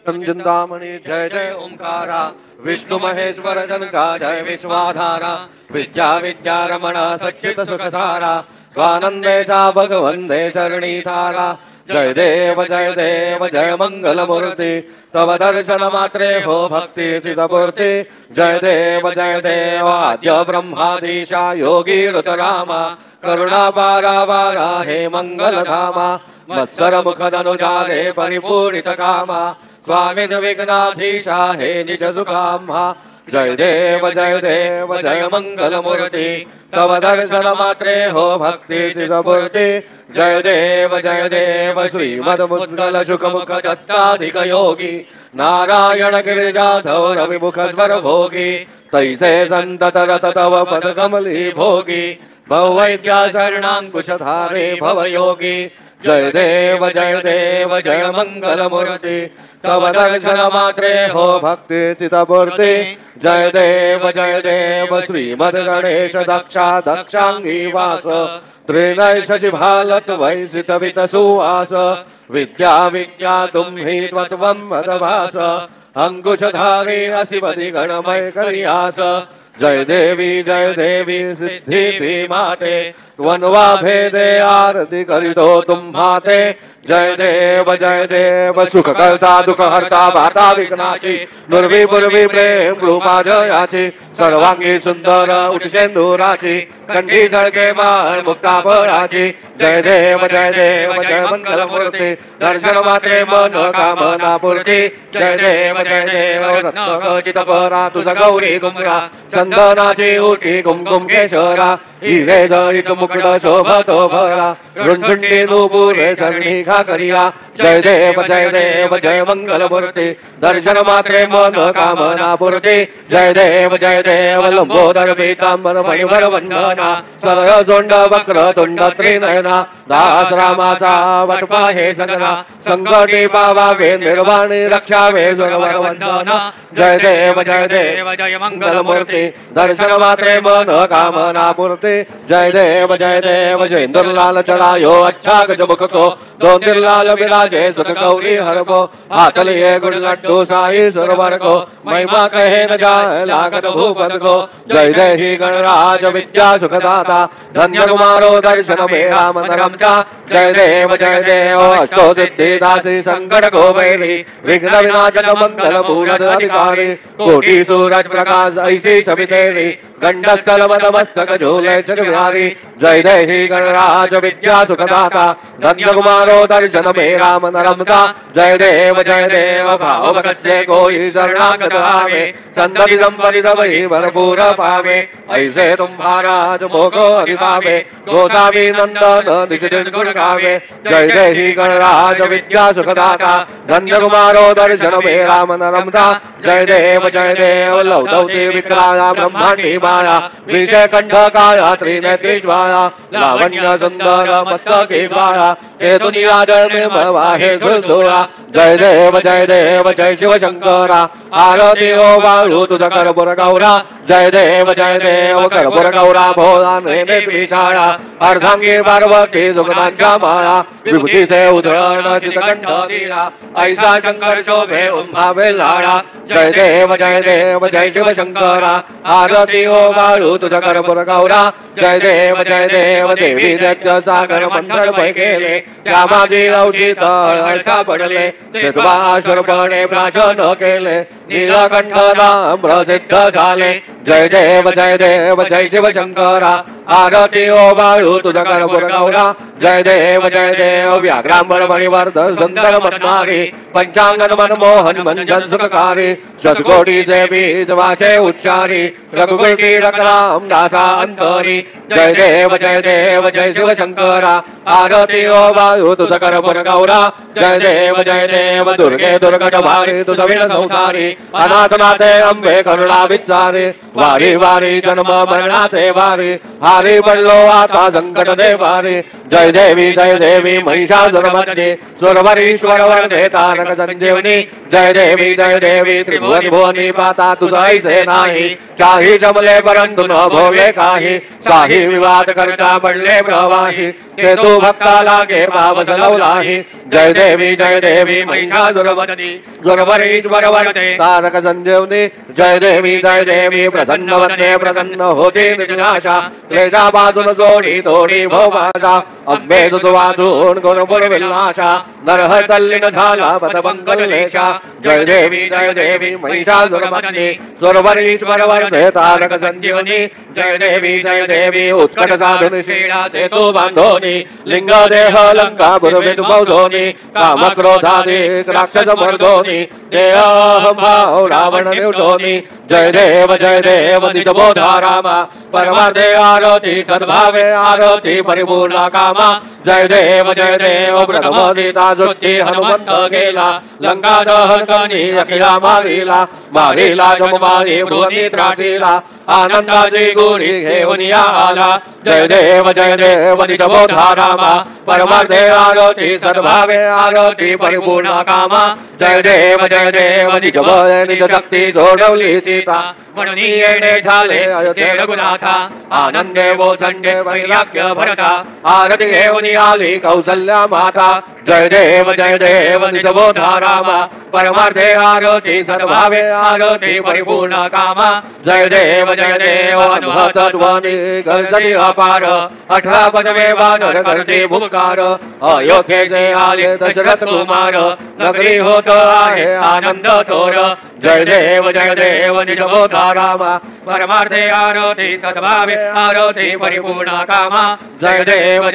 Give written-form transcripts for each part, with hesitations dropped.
चिंतामणि जय जय ओंकारा विष्णु महेश्वर जनका जय विश्वाधारा विद्या विद्या रमण सच्चित सुखसारा स्वानंदेचा भगवंदे चरणी थारा जय देव जय मंगल मूर्ति तव दर्शन मात्रे हो भक्ति चिदपूर्ति जय देव आद्य ब्रह्मादीशा योगी ऋतरामा करुणा पारा वारा हे मंगल धामा मत्सर मुख धनुजाले परिपूर्णित कामा स्वामी विघ्नाधीशा हे निज सुखामा जय देव जय मंगल मूर्ति तव दर्शन मात्रे हो भक्ति चिदपूर्ति जय देव श्रीमद मुद्गल शुक मुख दत्ताधिक योगी नारायण गिरिजाधव रविमुख स्वर भोगी तैसे संततर तव पद कमली भोगी भवैद्या शरणांकुशधारे भव योगी जय देव जय मंगल मूर्ति तव दर्शन मात्रे हो भक्ति चिदपूर्ति जय देव श्रीमद गणेश दक्षांगी वास त्रिनय शशि भालत वैसित वित सुवास विद्या तुम्हि त्वं मदभास अंकुशधारी असिपति गणमय करियास जय देवी सिद्धि माते त्वन्वा भेदे आरती करी दो तुम्हाते जय देव सुख करता दुख हरता भाता विघ्नाची नुर्वी पुर्वी प्रेम रूपा जयाची सर्वांगी सुंदर उठसेंदुराची कंठी झळके माळ मुक्ता फळाची जय देव जय मंगल मूर्ति दर्शन मात्रे मन कामना पूर्ती जय देव रत्न परा तुझ गौरी गुमरा चंदनाची उठी कुमकुम केशरा हिरे जळीत मुकुट शोभतो भरा रुंझुंडी नुपुरे चरणी घा करिया जय देव जय मंगल मूर्ति दर्शन मात्रे मन कामना पूर्ती जय देव लंबोदर पीतांबर मणिवर वंदना सरळ जोंड वक्र तुंड त्रिनयना दास रामाचा वटपा हे सगना संकटी पावावे निर्वाणी रक्षावे सुरवर वंदना जय देव जय मंगल मूर्ति दर्शन मात्रे मन कामना पूर्ति जय देव जय इंद्रलाल चढ़ायो अच्छा गज मुख को दो लाल विराजे सुख गौरी हर को हाथ लिए गुड़ लड्डू साई सुरवर को महिमा कहे न जाए लागत भूपत को जय देहि गणराज विद्या सुखदाता धन्य कुमारो दर्शन मेरा मंदरम जा जय देव अष्टो सिद्धि दासी संकट को बैरी विघ्न विनाशक मंगल मूलद अधिकारी कोटि सूरज प्रकाश ऐसी छवि तेरी गंडस्थल मस्तक झूले जग बिहारी जय देहि गणराज विद्या सुखदाता धन्य कुमारो दर्शन मेरा मन रमता जय देव भाव भगत से कोई शरणागत आवे संतति संपत्ति सबही भरपूर पावे ऐसे तुम महाराज मोको अधिपावे गोसावी नंदन निज दिन गुण गावे जय देहि गणराज विद्या सुखदाता धन्य कुमारो दर्शन मेरा मन रमता जय देव लौदौती विक्राया ब्रह्मांडी माया विजय कंठ काया त्रिनेत्री ज्वाला लावण्य सुंदर मस्तके वाया चेतुनिया जल में मवाहे सुरसुरा जय देव जय शिव शंकरा आरती ओ वाळू तुझ करपुर गौरा जय देव करपुर गौरा भोला नेने विशाळा अर्धांगी पार्वती सुगमांच्या माळा विभूती से उधळण चितकंठ दिला ऐसा शंकर शोभे उंभावे लाळा जय देव जय शिव शंकरा आरती ओ वाळू तुझ करपुर गौरा जय देव देवी दैत्य सागर मंथन भय गेले त्यामाजी औषित ऐसा पडले शूरपणे प्राशन केले नीलकंठ नाम प्रसिद्ध झाले जय देव जय शिव शंकरा आरती ओ बाळू तुझ करपुर गौरा जय देव व्याघ्रांबर मणिवर्ध सुंदर मनमारी पंचांगन मनमोहन मंजन सुखकारी सदकोटी बीज वाचे उच्चारी रघुकुल राम दासा अंतरी जय देव जय शिव शंकरा आरती ओ बाळू तुझ करपुर गौरा जय देव दुर्गे दुर्गट भारी तुझ विण संसारी अनाथ नाथे अंबे करुणा विचारी वारी वारी जन्म मरणाचे वारी भारी पडलो आता संकट दे भारी जय देवी महिषासुरमर्दिनी सुरवरीश्वर वरदे तारक संजीवनी जय देवी त्रिभुवन भुवनी पाता तुझाई से नाही चाही जमले परंतु न भोगे काही काही विवाद करता पडले प्रवाही ते तू भक्ता लागे पावस लवलाही जय देवी महिषासुरमर्दिनी सुरवरीश्वर वरदे तारक संजीवनी जय देवी प्रसन्न वदने प्रसन्न होती निजनाशा क्लेशा बाजून सोडी तोडी भोमाशा अंबे दुधवाधून गुरुपुर विलाशा नरहर तल्लीन झाला पदपंकलेशा जय देवी महिषासुरमर्दिनी सुरवरीश्वर वरदे तारक संजीवनी जय देवी उत्कट साधुनी श्रीणा सेतु बांधोनी लिंग देह लंका बुरविद मौधोनी काम क्रोधादि राक्षस मर्दोनी देह भाव रावण निवटोनी जय देव निजबोधा रामा परमार्थे आरती सद्भावे आरती परिपूर्ण कामा जय देव प्रथम सीता जुत्ती हनुमंत गेला लंका दहन कनी अखिला मारिला जममारी बृहनी त्राटीला आनंदाची गोरी घेऊन आला जय देव निजबोधा रामा परमार्थे आरती सद्भावे आरती परिपूर्ण कामा जय देव निज शक्ती सोडवली सीता म्हणून येणे झाले अयोध्ये रघुनाथा आनंदे वो संडे वैराग्य भरता आरती घेऊन आली कौसल्या माता जय देव निजबोधा रामा परमार्थे आरती सद्भावे आरती परिपूर्ण कामा जय देव अनुभत ध्वनी गर्जनी अपार 18 पदवे वानर करते भूकार अयोध्येचे आले दशरथ कुमार नगरी होत आहे आनंद थोर जय देव निजबोधा रामा परमार्थे आरती सद्भावे आरती परिपूर्ण कामा जय देव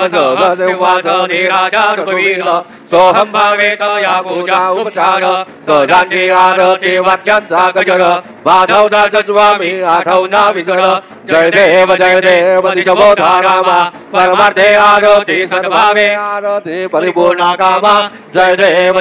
सिंहासनी राजा रघुवीर सोहम भावेत या पूजा उपचार सहजांची आरती वाक्यांचा गजर माधव दास स्वामी आठव ना विसर जय देव निजबोधा रामा परमार्थे आरती सद्भावे आरती परिपूर्ण कामा जय देव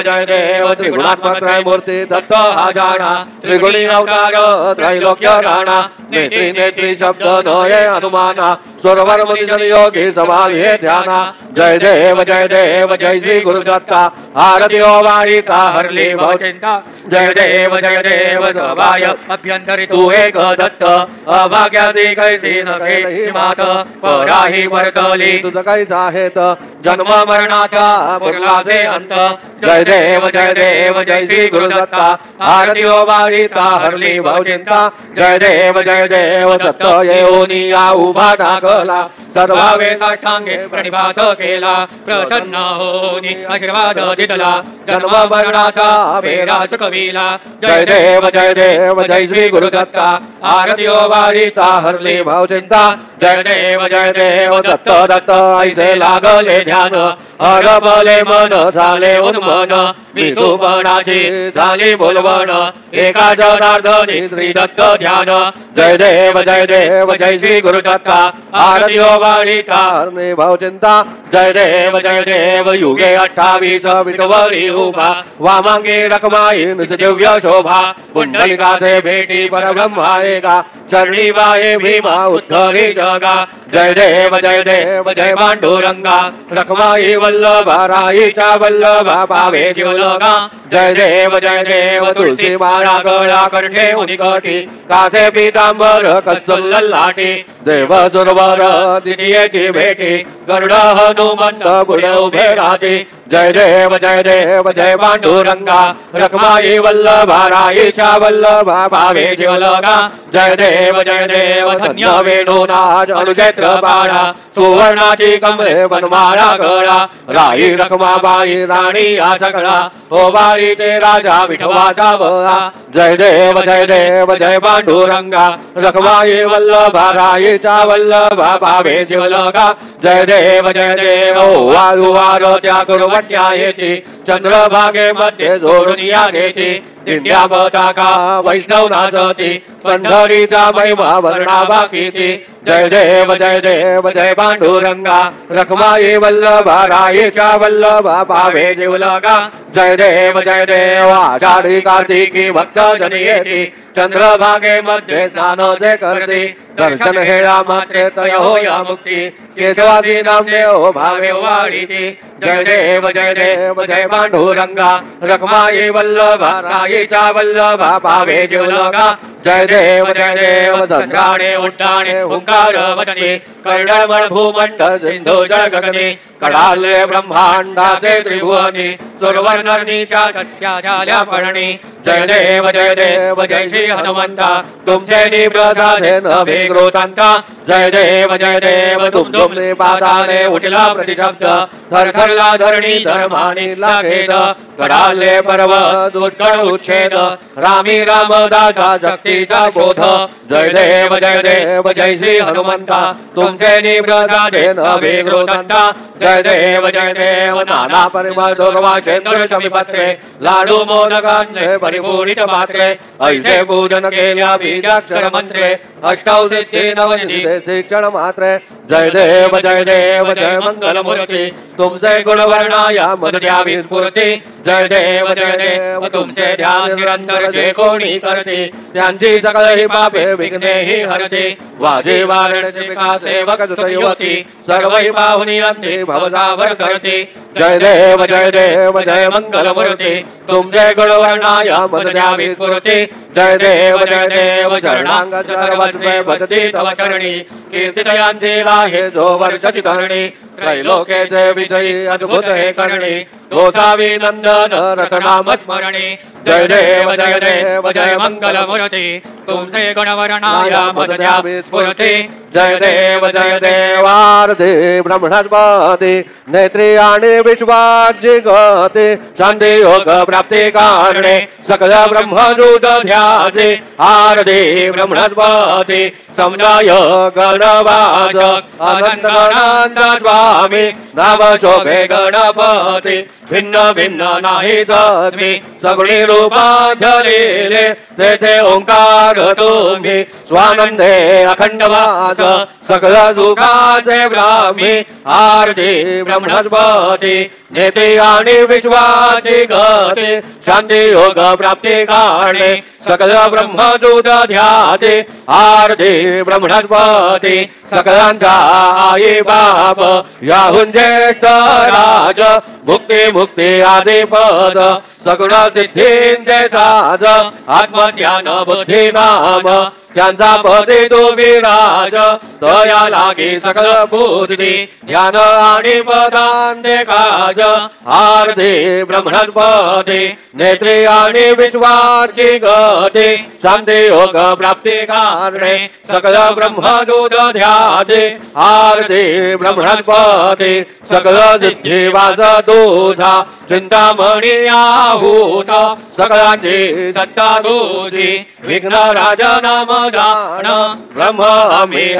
त्रिगुणात्मक त्रयमूर्ती दत्त हा जाणा त्रिगुणी अवतार त्रैलोक्य राणा नेत्री शब्द नये अनुमाना स्वरवर मुनिजन योगी समाधि ध्याना जय देव जय श्री गुरुदत्ता आरती ओवाळीता हरली भवचिंता जय देव सभाय अभ्यंतरी तू एक दत्त अभाग्याची कैसी न कैसी मात पराही वर्तली तुझ कैच आहेत जन्म मरणाचा पुरलाचे अंत जय देव जय श्री गुरुदत्ता आरती ओवाळीता हरली भवचिंता जय देव दत्त येऊनी या उभा टाकला सद्भावे साष्टांगे प्रणिपात केला प्रसन्न होनी आशीर्वाद दिला जन्म मरणाचा फेरा चुकविला जय देव जय श्री गुरुदत्ता आरती ओवाळीता हरली भावचिंता जय देव दत्त ऐसे लागले ध्यान हरपले मन झाले उन्मन विधुपणाची झाली बोलवण एका जनार्दनी श्री दत्त ध्यान जय देव जय श्री गुरुदत्ता आरती ओवाळीता हरली भावचिंता जय देव युगे 28 विटवरी उभा वामांगी रखमाई दिव्य शोभा पुंडलिकाचे भेटी परब्रह्मा एका चरणी वाये भीमा उद्धरी जगा जय देव जय पांडुरंगा रखमाई वल्लभा राईचा वल्लभा पावे जीवलोका जय देव तुळशी माळा गळा कंठे उनिकटी कासे पीतांबर कस्तुल्ल लाटी देव सुरवर द्वितीयेची भेटी गरुड हनुमंत पुढे उभे राहते जय देव जय पांडुरंगा रखमाई वल्लभा राईच्या वल्लभा पावे जीवलोका जय देव धन्य वेणुनाथ अनुक्षेत्र पाळा सुवर्णाची कमळे वनमाळा गळा राई रखमाबाई राणी या सगळा हो बाई ते राजा विठवाचा बळा जय देव जय पांडुरंगा रखमाई वल्लभा राईच्या वल्लभा पावे जीवलोका जय देव वाळू वार त्या कुरवट्या येते चंद्रभागे मध्ये जोडून या घेते दिंड्या पताका वैष्णव नाचती पंढरीचा महिमा वर्णावा किती जय देव जय पांडुरंगा रखमाई वल्लभा रायेच्या वल्लभा पावे जीवलगा जय देव आषाढी कार्तिकी भक्त जन येती चंद्रभागे मध्ये स्नान जे करते दर्शन हेळा मात्रे तय होया मुक्ती केशवासी नामने हो भावे वाढीती जय देव जय पांडुरंगा रखमाई वल्लभा रायेच्या वल्लभा पावे जीवलगा जय देव चंद्राणे उड्डाणे हुंकार वदने कर्णमळ भूमंडल सिंधू जळ गगने कडाले ब्रह्मांडाचे त्रिभुवनी सुरवर्णनीच्या कट्या झाल्या पर्णी जय देव जय श्री हनुमंता तुमचे निप्रसादे नभे ग्रोतांता जय देव तुमने पादाने उठला प्रतिशब्द थरथरला धरणी धर्मानी लागेद कडाले पर्वत उत्कट उच्छेद रामी रामदासा शक्तीचा शोध जय देव जय श्री हनुमंता तुमचे निप्रसादे नभे ग्रोतांता जय देव नाना परिमळ दुर्वा शेंद्र समीपत्रे लाडू मोदकांचे परिपूरित पात्रे ऐसे पूजन केल्या बीजाक्षर मंत्रे अष्टौ सिद्धी नवनिधी शिक्षण मात्रे जय देव जय मंगल मूर्ती तुमचे गुणवर्णाया मद द्यावी स्फूर्ती जय देव तुमचे ध्यान निरंतर जे कोणी करते त्यांची सकळही पापे विघ्नेही हरते वाजे वारणचे विकास सेवक युवती सर्वही पाहुनी अंधी भवसावर करते जय देव जय मंगल मूर्ती तुमचे गुणवर्णाया मद द्यावी स्फूर्ती जय देव शरणांग सर्वस्वे भजती तव चरणी कीर्तितयांची लाहे जो वर्षसी धरणी त्रैलोकेचे विजयी अद्भुत हे करणी दोषावी नंदन रतनाम स्मरणी जय देव जय मंगल मूर्ती तुमचे गुणवर्णाया मद द्यावी स्फूर्ती जय देव आरती ब्रह्मणस्पती नेत्री आणि विश्वात जिगते शांती योग प्राप्ती कारणे सकल ब्रह्मजूत ध्याते आरती ब्रह्मणस्पती समजाय गणवाजक अनंत गणांचा स्वामी नाम शोभे गणपती भिन्न भिन्न नाही जगमी सगुणी रूपात धरिले तेथे ओंकार तुम्ही स्वानंदे अखंड वास सकल सुखाचे ब्राह्मी आरती ब्रह्मणस्पती नेते आणि विश्वाची गती शांती योग प्राप्ती कारणे सकल ब्रह्मजूत ध्याते आरती ब्रह्मणस्पती सकलांचा आई बाप याहून ज्येष्ठ राज मुक्ती आदी पद सगुण सिद्धींचे साज आत्मज्ञान बुद्धी नाम त्यांचा पदे तो विराज तया लागे सकल बुद्धी ध्यान आणि पदांचे काज आरती ब्रह्मणस्पती नेत्री आणि विश्वाची गती शांती योग प्राप्ती कारणे सकल ब्रह्मजूत ध्याते आरती ब्रह्मणस्पती सकल सिद्धी वाज तुझा चिंतामणी आहूत सकलांची सत्ता तुझी विघ्न राज नाम जाण ब्रह्म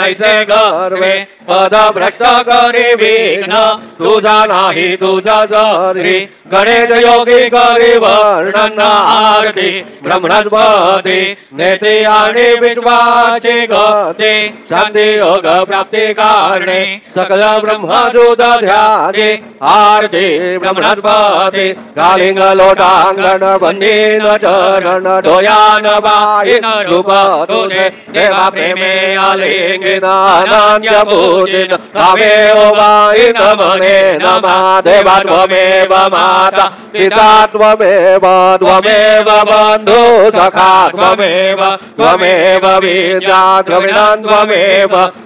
ऐसे गर्वे पद भ्रष्ट करी विघ्न तुझा नाही तुझा जरी गणेश योगी करी वर्णन आरती ब्रह्मणस्पती नेते आणि विश्वाची गती शांती योग प्राप्ती कारणे सकल ब्रह्मजूत ध्याते आरती ब्रह्मणस्पती कालिंग लोटांगण बंदीन चरण डोयान बाईन रूप तुझे देवा प्रेमे आलिंगिन अनन्य पूजिन कावे ओ बाईन मने नमा देवा त्वमेव माता पिता त्वमेव बंधु सखा त्वमेव विद्या द्रविणं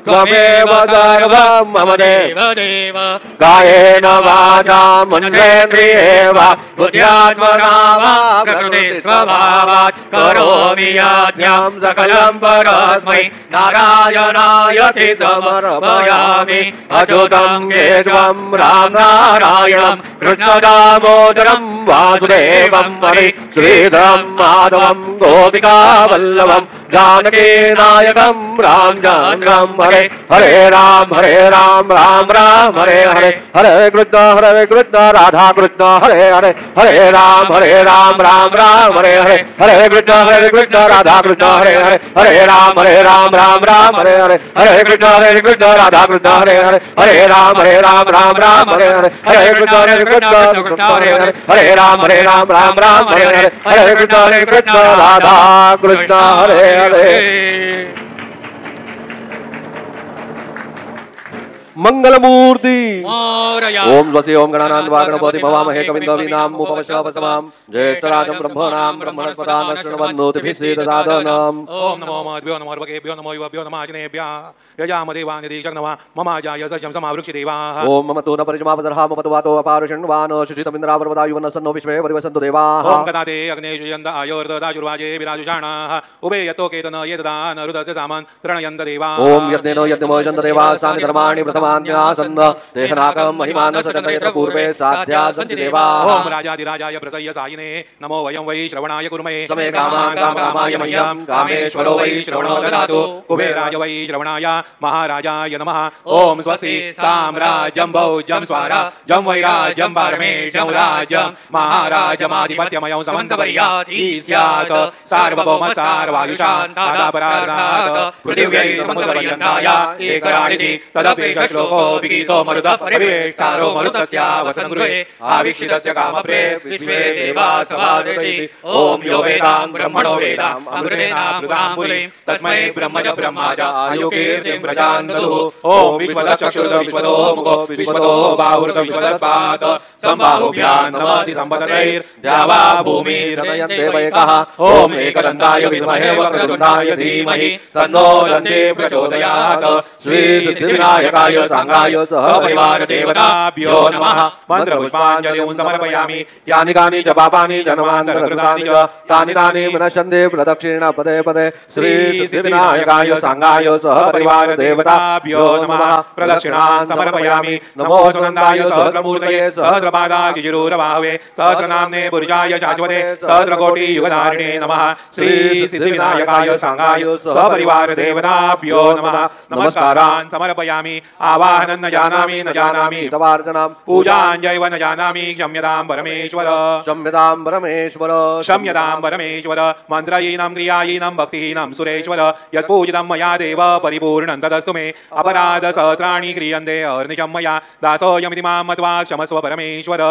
त्वमेव सर्वं मम देव कायेन वाचा मनेन्द्रिये वा बुद्ध्यात्मना वा प्रकृति स्वभावात् करोमि यज्ञं सकलं परस्मै नारायणायति समर्पयामि अच्युतं केशवं राम नारायणं कृष्ण दामोदरं वासुदेवं हरे श्रीधरं माधवं गोपिका वल्लभं जानकी नायकं राम जानकं हरे हरे राम राम राम हरे हरे हरे कृष्ण राधा कृष्ण हरे हरे हरे राम राम राम हरे हरे हरे कृष्ण राधा कृष्ण हरे हरे हरे राम राम हरे हरे हरे कृष्ण राधा कृष्ण हरे हरे हरे राम राम हरे हरे हरे कृष्ण हरे हरे हरे राम राम हरे हरे हरे कृष्ण राधा कृष्ण हरे हरे मंगलमूर्ति ओम स्वस्ति ओम गणानान्वा गणपति भवामहे कविं कवीनाम् उपवशवसवाम् ज्येष्ठराजं ब्रह्मणां ब्रह्मणस्पदां शृण्वन्नोतिभिः सीदसादनम् ओम नमो महद्भ्यो नमो अर्वकेभ्यो नमो युवभ्यो नमः आजनेभ्यः यजामदेवानिधीशग्नवा ममाजाय सस्यं समावृक्षिदेवाः ओम मम तु न परिजमापसरहा मम तु वातो अपारुषण्वानो शुचितमिन्द्रावृवदायुवनस्तन्नो विश्वे परिवसन्तु देवाः ओम कदाते अग्नेषु यन्द आयोर्ददाशुर्वाजे विराजुषाणाः उभे यतो केतन येतदान रुदस्य सामन् प्रणयन्त देवाः ओम यज्ञेनो यज्ञमो यजन्त देवाः सानि धर्माणि प्रथमान्यासन्न तेहनाकं महिमानस चन्द्रयत्र पूर्वे साध्या सन्ति देवाः ओम राजाधिराजाय प्रसय्य सायिने नमो वयं वै श्रवणाय कुर्महे समे कामान् कामाय मह्यं कामेश्वरो वै श्रवणो ददातु कुबेराय वै श्रवणाय महाराजाय नमः ओम स्वस्ति साम्राज्यं भौज्यं स्वाराज्यं वैराज्यं परमेशं राज्यं महाराजमाधिपत्यमयं समन्तपर्याति स्यात् सार्वभौम सार्वायुषान्तापरार्धात् पृथिव्यै समुद्रपर्यन्ताय एकराणिति तदपेश श्लोको विगीतो मरुतः परिवेष्टारो मरुतस्यावसनं गृहे आवीक्षितस्य कामप्रे विश्वे देवा सभाजति ओम यो वेदां ब्रह्मणो वेदां अमृतेनामृताम्बुलिं तस्मै ब्रह्म च ब्रह्मा च आयुकीर्तिं प्रजान् ददुः ओम विश्वदक्षुर्द विश्वदो मुखो विश्वदो बाहुर्द विश्वदस्पात् सम्बाहुभ्यां नमति सम्पतैर्द्यावा भूमिरनयन्ते वैकः ओम एकदन्ताय विद्महे वक्रतुण्डाय धीमहि तन्नो दन्ते प्रचोदयात् श्री सिद्धिविनायकाय सांगाय सपरिवार देवताभ्यो नमः मन्त्रपुष्पाञ्जलिं समर्पयामि यानि कानि च पापानि जन्मान्तरकृतानि च तानि तानि विनश्यन्ते प्रदक्षिण पदे पदे श्री सिद्धिविनायकाय सांगाय सपरिवार देवताभ्यो नमः प्रदक्षिणान् समर्पयामि नमो सुनन्दाय सहस्रमूर्तये सहस्रपादाचिरुरबाहवे सहस्रनाम्ने पुरुषाय शाश्वते सहस्रकोटियुगधारिणे नमः श्री सिद्धिविनायकाय सांगाय सपरिवार देवताभ्यो नमः नमस्कारान् समर्पयामि आवाहनं न जानामि तवार्चनां पूजाञ्जैव न जानामि क्षम्यतां परमेश्वर मन्त्रहीनं क्रियाहीनं भक्तिहीनं सुरेश्वर यत्पूजितं मया देव परिपूर्णं तदस्तु मे अपराध सहस्राणि क्रियन्ते अहर्निशं मया दासोऽयमिति मां मत्वा क्षमस्व परमेश्वर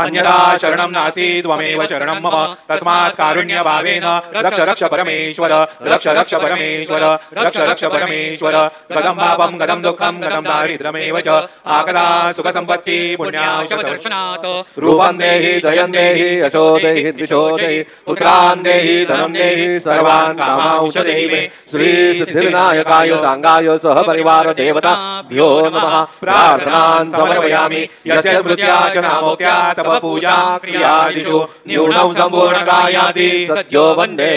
अन्यथा शरणं नास्ति त्वमेव शरणं मम तस्मात् कारुण्यभावेन रक्ष परमेश्वर रक्ष परमेश्वर गतं पापं गतं दुःखं गतं दारिद्र्यमेव च आकदा सुखसम्पत्ति पुण्याशदर्शनात् रूपं देहि जयं देहि यशो देहि द्विषो देहि पुत्रान् देहि धनं देहि सर्वान् कामांश देहि मे श्री सिद्धिविनायकाय सांगाय सहपरिवार देवताभ्यो नमः प्रार्थनान् समर्पयामि यस्य स्मृत्या च नामोक्त्या तप पूजा क्रियादिषु न्यूनं सम्पूर्णकायाति सत्यो वन्दे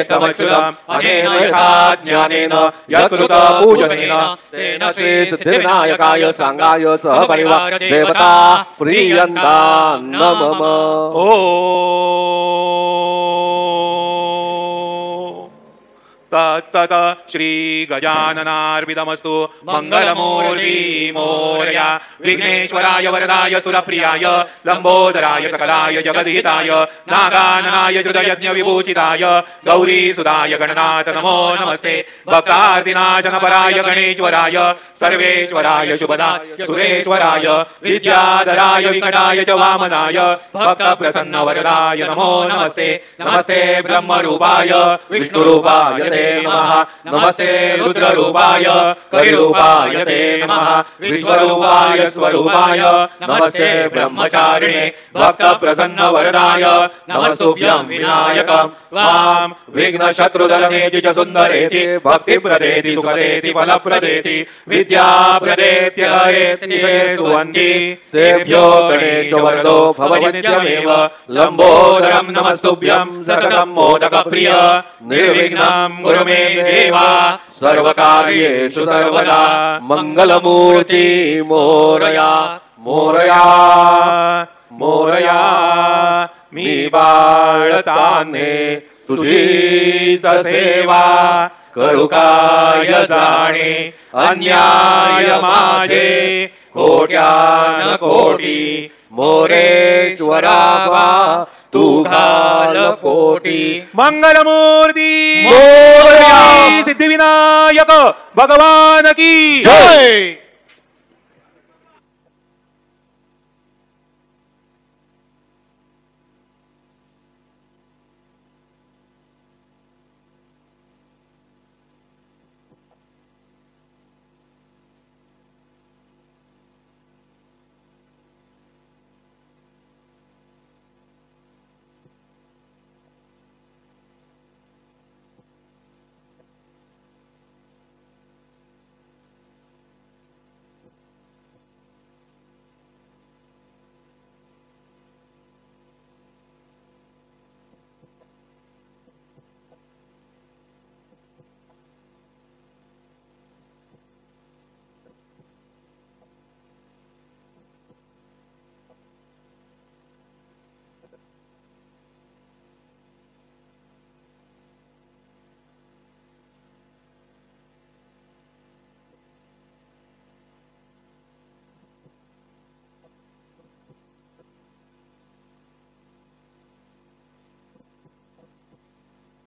तमच्युतम् अनेन यथा ज्ञानेन यत्कृत पूजनेन तेन श्री सिद्धिविनायकाय सांगाय सहपरिवार देवता प्रीयन्तां नमः तत्सत श्री गजाननार्पितमस्तु मंगलमूर्ति मोरया विघ्नेश्वराय वरदाय सुरप्रियाय लंबोदराय सकलाय जगद्हिताय नागाननाय हृदयज्ञ विभूषिताय गौरी सुदाय गणनाथ नमो नमस्ते भक्तार्तिनाशनपराय गणेश्वराय सर्वेश्वराय शुभदाय सुरेश्वराय विद्याधराय विकटाय च वामनाय भक्त प्रसन्न वरदाय नमो नमस्ते नमस्ते ब्रह्मरूपाय विष्णुरूपाय नमः नमस्ते रुद्ररूपाय कविरूपाय ते नमः विश्वरूपाय स्वरूपाय नमस्ते ब्रह्मचारिणे भक्त प्रसन्न वरदाय नमस्तुभ्यं विनायकं त्वां विघ्न शत्रुदलनेति च सुन्दरेति भक्तिप्रदेति सुखदेति फलप्रदेति विद्याप्रदेत्य हरेस्ति सुवन्ति सेभ्यो गणेशो वरदो भव नित्यमेव लम्बोदरं नमस्तुभ्यं सततं मोदकप्रिय निर्विघ्नं कुरु मे देवा सर्वकार्येषु सर्वदा मंगलमूर्ती मोरया मोरया मोरया मी बाळताने तुझीच सेवा करू काय जाणे अन्याय माझे कोट्यान कोटी मोरेश्वरावा तू घाल पोटी मंगलमूर्ती मोरया सिद्धिविनायक भगवान की जय.